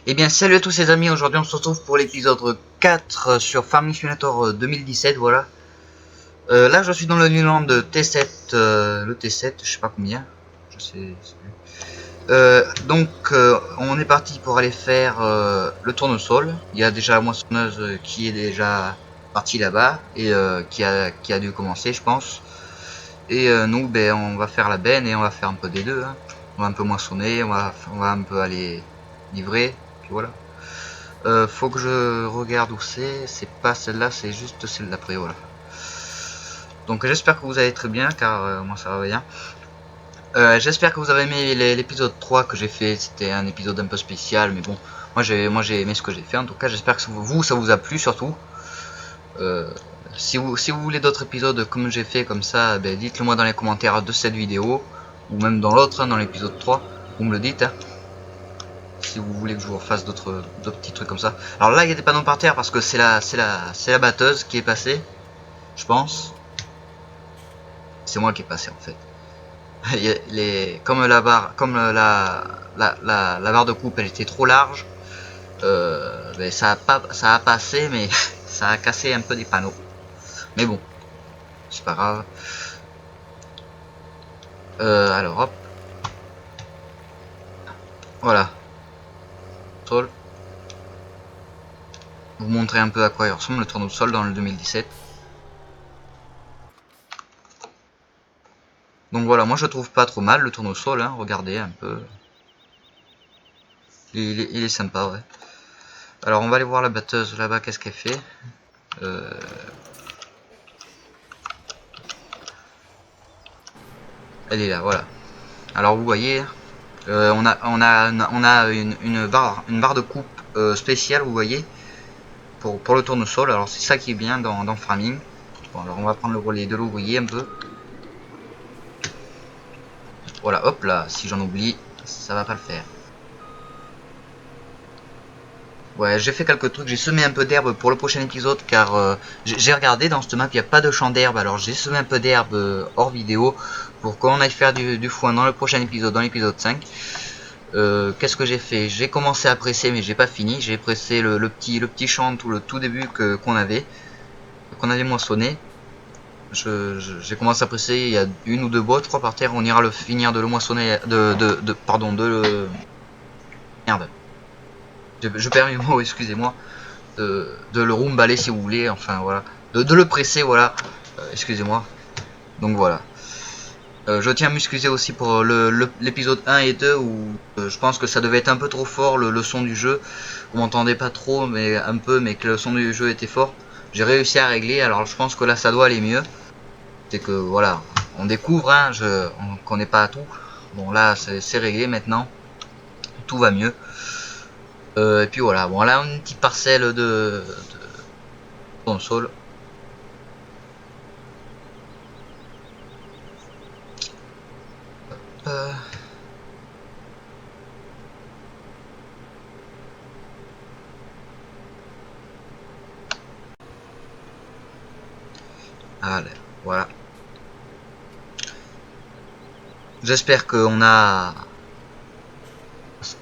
Eh bien salut à tous les amis, aujourd'hui on se retrouve pour l'épisode 4 sur Farming Simulator 2017, voilà. Là je suis dans le Newland T7, le T7, je sais pas combien, je sais. On est parti pour aller faire le tournesol. Il y a déjà la moissonneuse qui est déjà partie là-bas et qui a dû commencer je pense. Et nous ben, on va faire la benne et on va faire un peu des deux. Hein. On va un peu moissonner, on va un peu aller livrer, puis voilà. Faut que je regarde où c'est pas celle-là, c'est juste celle d'après, voilà. Donc j'espère que vous allez très bien, car moi ça va bien. J'espère que vous avez aimé l'épisode 3 que j'ai fait, c'était un épisode un peu spécial, mais bon, moi j'ai aimé ce que j'ai fait, en tout cas j'espère que vous, ça vous a plu surtout. Si vous voulez d'autres épisodes comme j'ai fait, comme ça, ben, dites-le moi dans les commentaires de cette vidéo, ou même dans l'autre, hein, dans l'épisode 3, vous me le dites. Hein. Si vous voulez que je vous refasse d'autres petits trucs comme ça. Alors là, il y a des panneaux par terre parce que c'est la batteuse qui est passée, je pense. C'est moi qui est passé en fait. Comme la barre, comme la barre de coupe, elle était trop large. Ben, ça a passé, mais ça a cassé un peu des panneaux. Mais bon, c'est pas grave. Alors hop, voilà. Sol. Vous montrer un peu à quoi il ressemble le tournesol dans le 2017. Donc voilà, moi je trouve pas trop mal le tournesol, hein, regardez un peu. Il est sympa, ouais. Alors on va aller voir la batteuse là-bas, qu'est-ce qu'elle fait. Elle est là, voilà. Alors vous voyez, on a une barre de coupe spéciale, vous voyez, pour le tournesol. Alors c'est ça qui est bien dans Farming. Bon, alors on va prendre le relais de l'ouvrier un peu. Voilà, hop là, si j'en oublie, ça va pas le faire. Ouais, j'ai fait quelques trucs, j'ai semé un peu d'herbe pour le prochain épisode car j'ai regardé dans cette map, il n'y a pas de champ d'herbe, alors j'ai semé un peu d'herbe hors vidéo pour qu'on aille faire du foin dans le prochain épisode, dans l'épisode 5. Qu'est-ce que j'ai fait? J'ai commencé à presser mais j'ai pas fini, j'ai pressé le petit champ tout début qu'on avait moissonné. J'ai commencé à presser, il y a une ou deux bottes je crois par terre, on ira le finir de le moissonner, pardon, merde. Je perds mes mots, excusez-moi. De le roomballer si vous voulez, enfin voilà. De le presser, voilà. Excusez-moi. Donc voilà. Je tiens à m'excuser aussi pour l'épisode 1 et 2 où je pense que ça devait être un peu trop fort le son du jeu. Vous m'entendez pas trop, mais un peu, mais que le son du jeu était fort. J'ai réussi à régler, alors je pense que là ça doit aller mieux. C'est que voilà, on découvre, hein, on connaît pas tout. Bon là c'est réglé maintenant. Tout va mieux. Et puis voilà, bon là une petite parcelle de console. Allez, voilà. J'espère qu'on a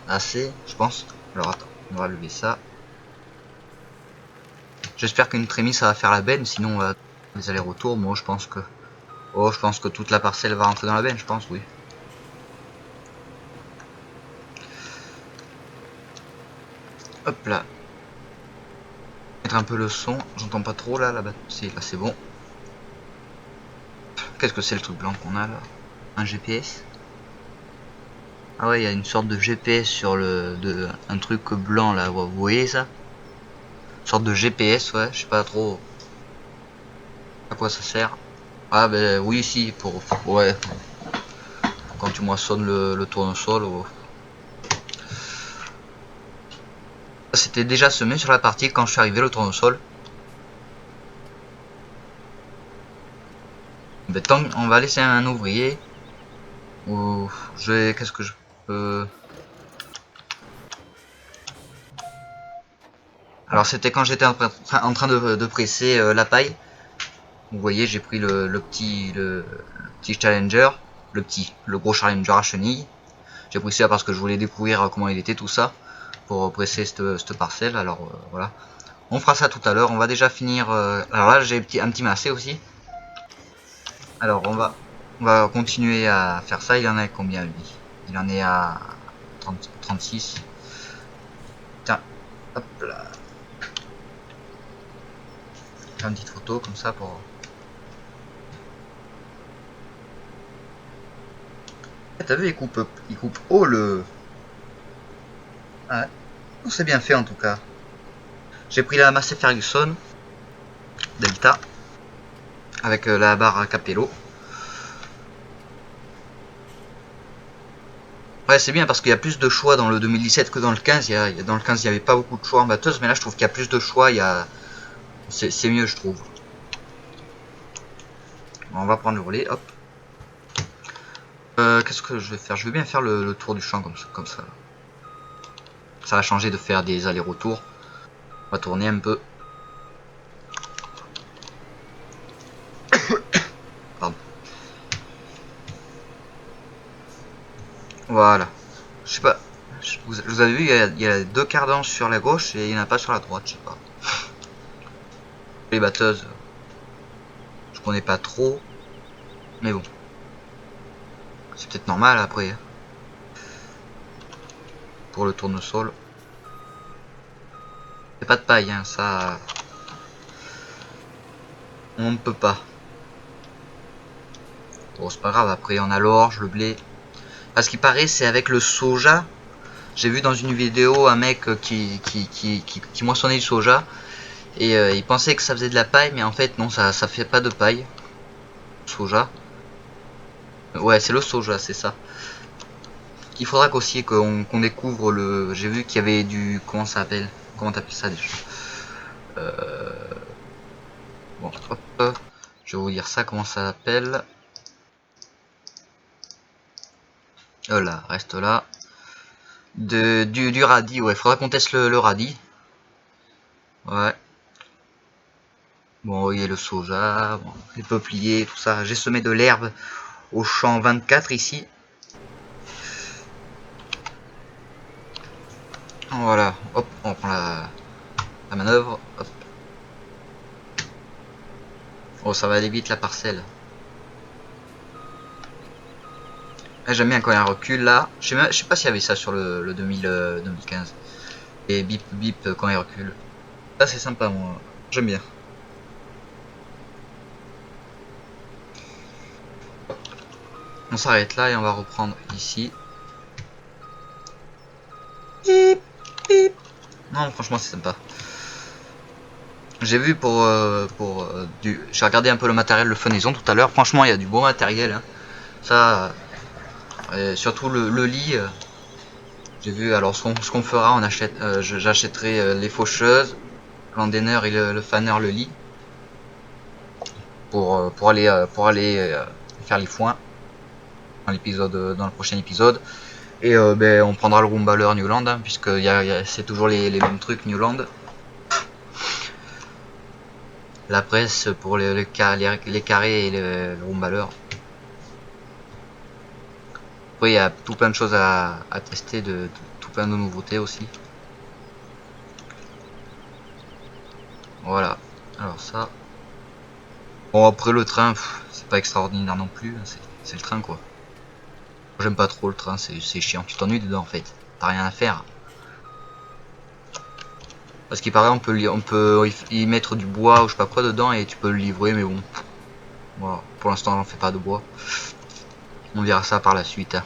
assez, je pense. Alors attends, on va lever ça. J'espère qu'une trémie ça va faire la benne, sinon on va les allers-retours. Moi je pense que... Oh, je pense que toute la parcelle va rentrer dans la benne, je pense, oui. Hop là. Mettre un peu le son, j'entends pas trop là, là-bas. Si, là c'est bon. Qu'est-ce que c'est le truc blanc qu'on a là? Un GPS? Ah ouais, il y a une sorte de GPS sur un truc blanc là, vous voyez ça? Une sorte de GPS, ouais, je sais pas trop à quoi ça sert. Ah ben oui, si, ouais, quand tu moissonnes le tournesol. Oh. C'était déjà semé sur la partie quand je suis arrivé le tournesol. Ben, on va laisser un ouvrier. Ou qu'est-ce que je peux... Alors c'était quand j'étais en train de presser la paille. Vous voyez, j'ai pris le petit challenger, le gros challenger à chenille. J'ai pris ça parce que je voulais découvrir comment il était tout ça. pour presser cette parcelle. Alors voilà, on fera ça tout à l'heure. On va déjà finir. Alors là, j'ai un petit massé aussi. Alors on va continuer à faire ça. Il en a combien lui? Il en est à 36. Tiens, hop là. Faire une petite photo comme ça pour. T'as vu, il coupe haut le. Ah, c'est bien fait en tout cas. J'ai pris la Massey Ferguson Delta avec la barre à Capello. Ouais, c'est bien parce qu'il y a plus de choix dans le 2017 que dans le 15. Dans le 15, il n'y avait pas beaucoup de choix en batteuse, mais là, je trouve qu'il y a plus de choix. C'est mieux, je trouve. Bon, on va prendre le relais, hop. Qu'est-ce que je vais faire? Je vais bien faire le tour du champ comme ça. Ça va changer de faire des allers-retours. On va tourner un peu. Pardon. Voilà. Je sais pas. Vous avez vu, il y a 2 cadences sur la gauche et il n'y en a pas sur la droite, je sais pas. Les batteuses, je connais pas trop. Mais bon. C'est peut-être normal après. Pour le tournesol. C'est pas de paille, hein, ça. On ne peut pas. Bon, c'est pas grave, après on a l'orge, le blé. Parce qu'il paraît, c'est avec le soja. J'ai vu dans une vidéo un mec qui moissonnait du soja. Et il pensait que ça faisait de la paille, mais en fait, non, ça fait pas de paille. Soja. Ouais, c'est le soja, c'est ça. Il faudra qu'aussi qu'on découvre le. J'ai vu qu'il y avait du. Comment ça s'appelle? Comment t'appelles ça déjà? Bon, hop. Je vais vous dire ça, comment ça s'appelle. Oh là, reste là. Du radis, ouais, faudra qu'on teste le radis. Ouais. Bon, il y a le soja, bon, les peupliers, tout ça. J'ai semé de l'herbe au champ 24 ici. Voilà, hop, on prend la manœuvre. Hop. Oh, ça va aller vite la parcelle. J'aime bien quand il y a un recul là. Je sais pas s'il y avait ça sur le 2015. Et bip bip quand il recule. Ça c'est sympa, moi. J'aime bien. On s'arrête là et on va reprendre ici. Bip, bip. Non, franchement c'est sympa. J'ai vu j'ai regardé un peu le matériel de fenaison tout à l'heure. Franchement, il y a du bon matériel. Hein. Ça, surtout le lit. J'ai vu. Alors, ce qu'on fera, j'achèterai les faucheuses, l'endaineur et le fanner, le lit, pour aller faire les foins dans le prochain épisode. Et ben, on prendra le Roomballer Newland, hein, puisque c'est toujours les mêmes trucs Newland. La presse pour les carrés et le Roomballer. Après, il y a tout plein de choses à tester, tout plein de nouveautés aussi. Voilà. Alors ça. Bon, après le train, c'est pas extraordinaire non plus. C'est le train quoi. J'aime pas trop le train, c'est chiant. Tu t'ennuies dedans en fait. T'as rien à faire. Parce qu'il paraît, on peut y mettre du bois ou je sais pas quoi dedans et tu peux le livrer, mais bon. Voilà. Pour l'instant, j'en fais pas de bois. On verra ça par la suite. Hein.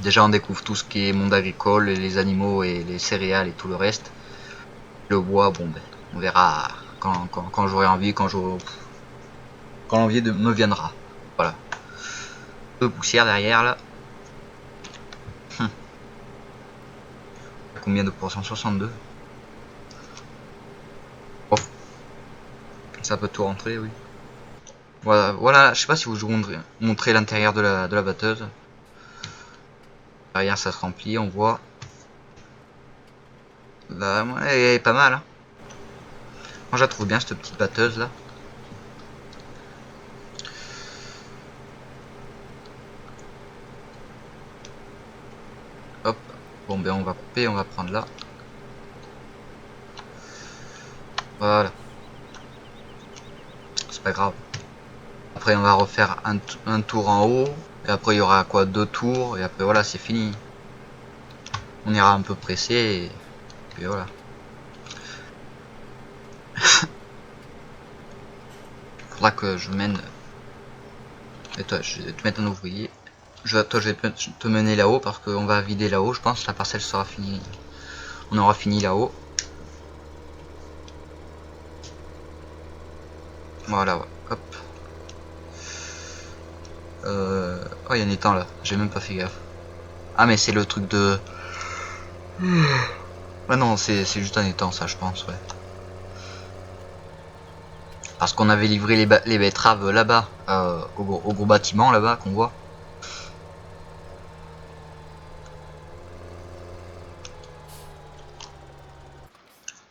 Déjà, on découvre tout ce qui est monde agricole, les animaux et les céréales et tout le reste. Le bois, bon, ben, on verra quand j'aurai envie, quand l'envie me viendra. Voilà. Un peu de poussière derrière là. Combien de pourcents? 62. Oh. Ça peut tout rentrer, oui. Voilà, je sais pas si vous montrer l'intérieur de la batteuse. Derrière, ça se remplit, on voit. Là, elle est pas mal. Hein. Moi, je la trouve bien, cette petite batteuse là. Hop, Bon ben on va couper, on va prendre là. Voilà. C'est pas grave. Après on va refaire un tour en haut. Et après il y aura quoi, 2 tours. Et après voilà, c'est fini. On ira un peu pressé. Et puis voilà. Faudra que je mène. Et toi, je vais te mettre un ouvrier. Toi, je vais te mener là-haut parce qu'on va vider là-haut. Je pense que la parcelle sera finie. On aura fini là-haut. Voilà, ouais. Hop. Oh, il y a un étang là. J'ai même pas fait gaffe. Ah, mais c'est le truc de. Ah non, c'est juste un étang, ça, je pense, ouais. Parce qu'on avait livré les betteraves là-bas, au gros bâtiment là-bas qu'on voit.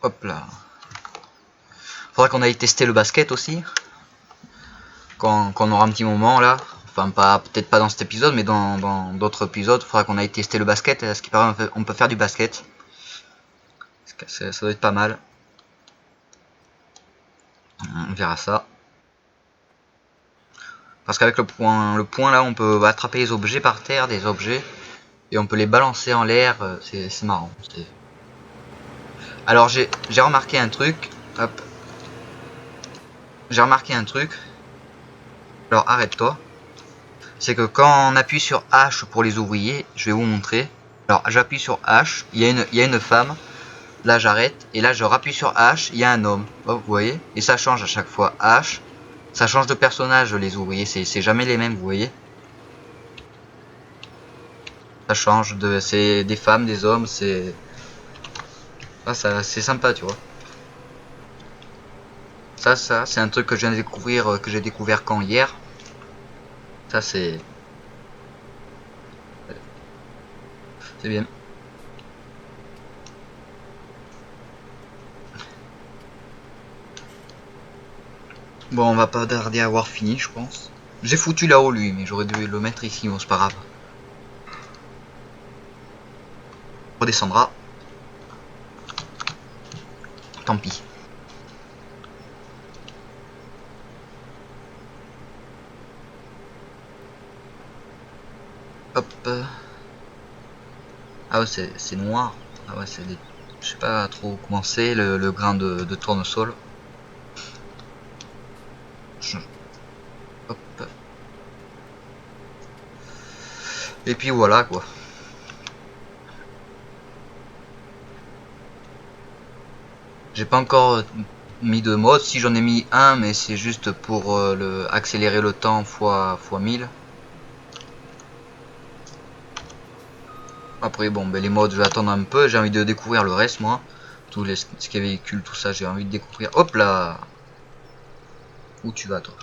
Hop là. Faudra qu'on aille tester le basket aussi. Quand on aura un petit moment là. Enfin, peut-être pas dans cet épisode, mais dans d'autres épisodes. Faudra qu'on aille tester le basket. À ce qui paraît, on peut faire du basket. Ça doit être pas mal. On verra ça. Parce qu'avec le point là, on peut attraper les objets par terre, des objets. Et on peut les balancer en l'air. C'est marrant. Alors j'ai remarqué un truc. Hop. J'ai remarqué un truc. Alors arrête-toi. C'est que quand on appuie sur H pour les ouvriers, je vais vous montrer. Alors j'appuie sur H, il y a une femme. Là j'arrête. Et là je rappuie sur H, il y a un homme. Oh, vous voyez. Et ça change à chaque fois. H. Ça change de personnage les ouvriers. C'est jamais les mêmes, vous voyez. Ça change de. C'est des femmes, des hommes, c'est. Ah, ça c'est sympa, tu vois. Ça c'est un truc que je viens de découvrir, que j'ai découvert quand hier. Ça c'est bien. Bon, on va pas tarder à avoir fini, je pense. J'ai foutu là-haut lui, mais j'aurais dû le mettre ici, bon c'est pas grave. On redescendra. Tant pis. Hop. Ah ouais, c'est noir. Ah ouais, c'est des. Je sais pas trop comment c'est le grain de tournesol. Hop. Et puis voilà quoi. J'ai pas encore mis de mode. Si j'en ai mis un, mais c'est juste pour accélérer le temps fois 1000. Après bon, ben les modes je vais attendre un peu. J'ai envie de découvrir le reste moi. Tout ce qui est véhicule, tout ça, j'ai envie de découvrir. Hop là. Où tu vas toi?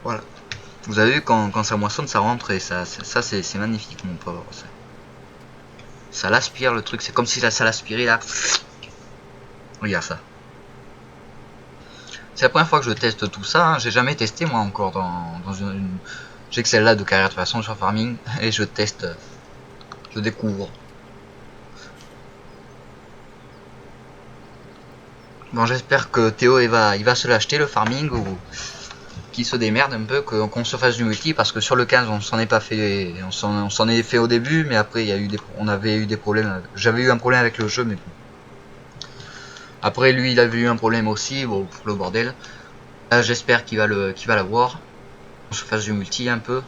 Voilà. Vous avez vu quand ça moissonne, ça rentre et ça c'est magnifique mon pauvre. Ça l'aspire le truc, c'est comme si ça l'aspirait là. Regarde ça. C'est la première fois que je teste tout ça, hein. J'ai jamais testé moi encore dans une. J'ai que celle-là de carrière de toute façon sur Farming et je teste, je découvre. Bon, j'espère que Théo il va se l'acheter le Farming ou qu'il se démerde un peu, qu'on se fasse du multi parce que sur le 15 on s'en est pas fait, on s'en est fait au début, mais après il y a eu on avait eu des problèmes. J'avais eu un problème avec le jeu, mais bon. Après lui il avait eu un problème aussi, bon pour le bordel. J'espère qu'il va l'avoir. On se fasse du multi un peu.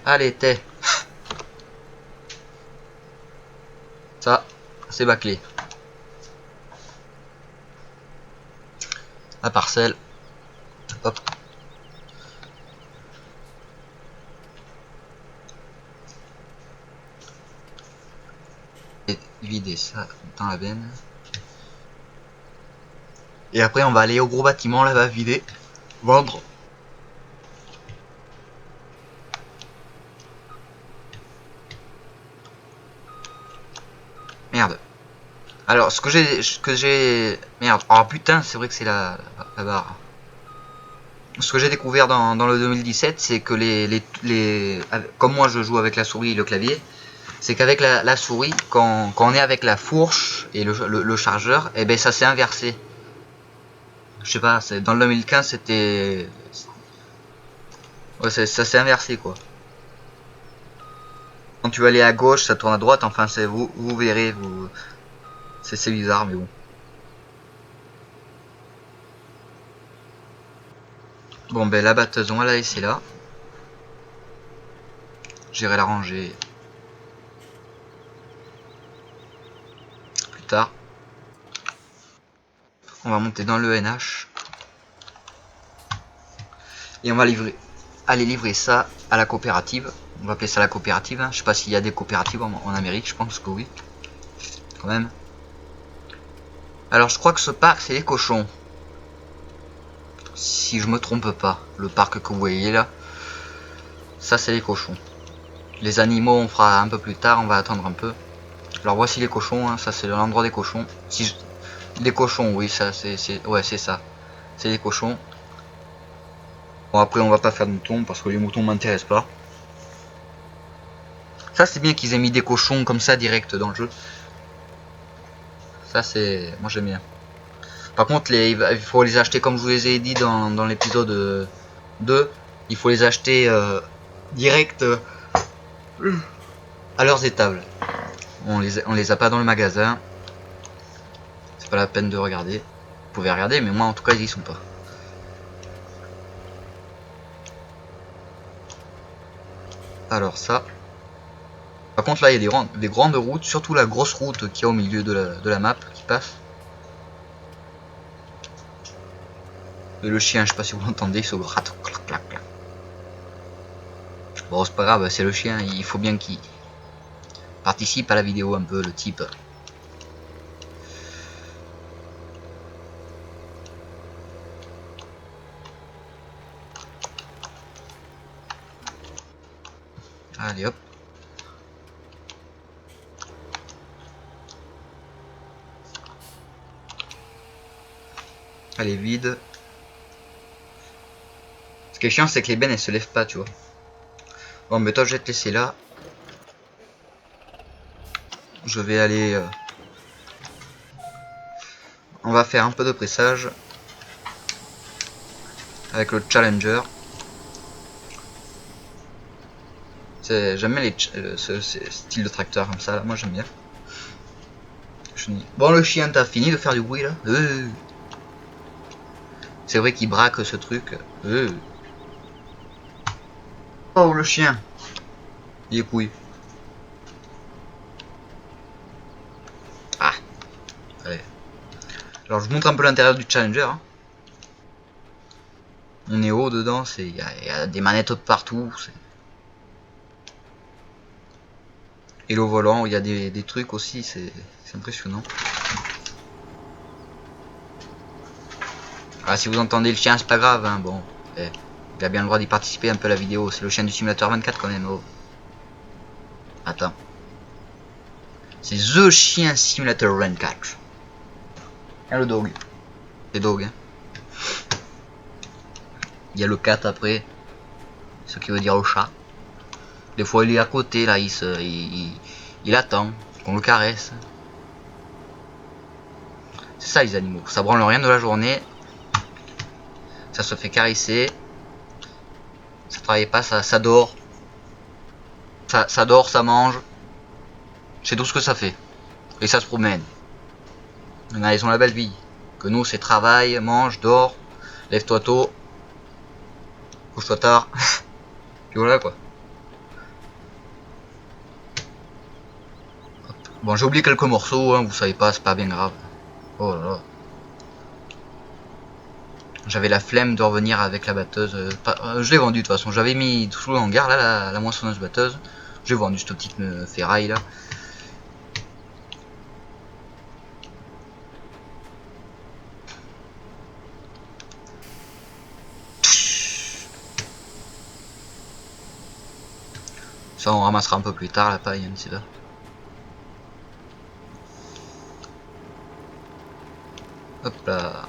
Allez, t'es. Ça, c'est bâclé. La parcelle. Hop. Et vider ça dans la benne. Et après, on va aller au gros bâtiment là-bas, vider. Vendre. Merde. Alors, ce que j'ai... Merde. Oh putain, c'est vrai que c'est la barre. ce que j'ai découvert dans le 2017, c'est que comme moi je joue avec la souris et le clavier, c'est qu'avec la souris, quand on est avec la fourche et le chargeur, et ben ça s'est inversé. Je sais pas, dans le 2015 c'était... Ouais, ça s'est inversé quoi. Quand tu vas aller à gauche, ça tourne à droite, enfin vous verrez, c'est bizarre mais bon. Bon ben la batteuse on va la laisser là. J'irai la ranger plus tard. On va monter dans le NH. Et on va aller livrer ça à la coopérative. On va appeler ça la coopérative. Hein. Je sais pas s'il y a des coopératives en Amérique, je pense que oui. Quand même. Alors je crois que ce parc c'est les cochons. Si je me trompe pas. Le parc que vous voyez là. Ça c'est les cochons. Les animaux on fera un peu plus tard, on va attendre un peu. Alors voici les cochons, hein. Ça c'est l'endroit des cochons. Les cochons, oui, ça ouais c'est ça. C'est les cochons. Bon après on va pas faire de moutons parce que les moutons m'intéressent pas. Ça c'est bien qu'ils aient mis des cochons comme ça direct dans le jeu. Ça c'est... Moi j'aime bien. Par contre il faut les acheter comme je vous les ai dit dans l'épisode 2. Il faut les acheter direct à leurs étables. On les a pas dans le magasin. C'est pas la peine de regarder. Vous pouvez regarder mais moi en tout cas ils y sont pas. Alors ça. Par contre là il y a des grandes routes, surtout la grosse route qui est au milieu de la map qui passe. Et le chien, je sais pas si vous l'entendez, il se gratte. Bon c'est pas grave, c'est le chien, il faut bien qu'il participe à la vidéo un peu, le type. Allez hop. Elle est vide. Ce qui est chiant c'est que les bennes elles se lèvent pas tu vois. Bon mais toi je vais te laisser là. Je vais aller... On va faire un peu de pressage. Avec le Challenger. J'aime bien ce style de tracteur comme ça là. Moi j'aime bien. Bon le chien t'as fini de faire du bruit là. C'est vrai qu'il braque ce truc. Oh le chien. Il est couille. Ah. Allez. Alors je vous montre un peu l'intérieur du Challenger. Hein. On est haut dedans. Il y a des manettes partout. Et le volant, il y a des trucs aussi. C'est impressionnant. Ah, si vous entendez le chien, c'est pas grave. Hein. Bon. Il a bien le droit d'y participer un peu à la vidéo. C'est le chien du simulateur 24 quand même. Oh. Attends. C'est The Chien Simulator 24. Et le dog. C'est dog. Hein. Il y a le cat après. Ce qui veut dire le chat. Des fois il est à côté là. Il attend qu'on le caresse. C'est ça les animaux. Ça branle rien de la journée. Ça se fait caresser. Ça travaille pas, ça dort. Ça dort, ça mange. C'est tout ce que ça fait. Et ça se promène. Ils ont la belle vie. Que nous c'est travail, mange, dort, lève-toi tôt, couche-toi tard. Puis voilà quoi. Bon j'ai oublié quelques morceaux, hein, vous savez pas, c'est pas bien grave. Oh là là. J'avais la flemme de revenir avec la batteuse. Je l'ai vendue de toute façon. J'avais mis sous le hangar là la moissonneuse batteuse. J'ai vendu cette petite ferraille là. Ça on ramassera un peu plus tard la paille, hein, c'est là. Hop là.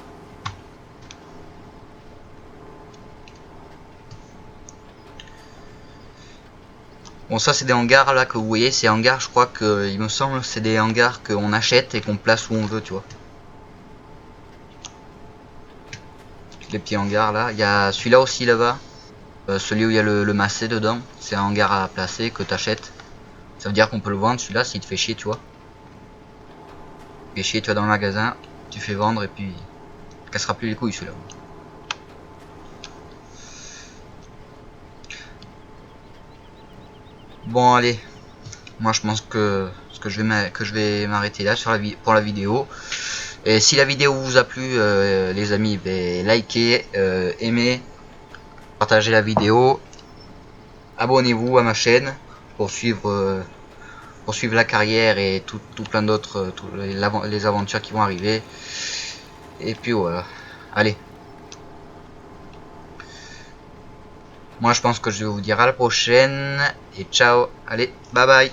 Bon, ça c'est des hangars là que vous voyez, ces hangars, je crois que, il me semble, c'est des hangars qu'on achète et qu'on place où on veut, tu vois. Les petits hangars là, il y a celui-là aussi là-bas, celui où il y a le massé dedans, c'est un hangar à placer que t'achètes. Ça veut dire qu'on peut le vendre celui-là s'il te fait chier, tu vois. Il te fait chier, tu vas dans le magasin, tu fais vendre et puis il cassera plus les couilles celui-là. Bon allez, moi je pense que je vais m'arrêter là sur pour la vidéo. Et si la vidéo vous a plu, les amis, ben, likez, aimez, partagez la vidéo, abonnez-vous à ma chaîne pour suivre la carrière et tout plein d'autres, les aventures qui vont arriver. Et puis voilà. Allez. Moi je pense que je vais vous dire à la prochaine et ciao. Allez, bye bye.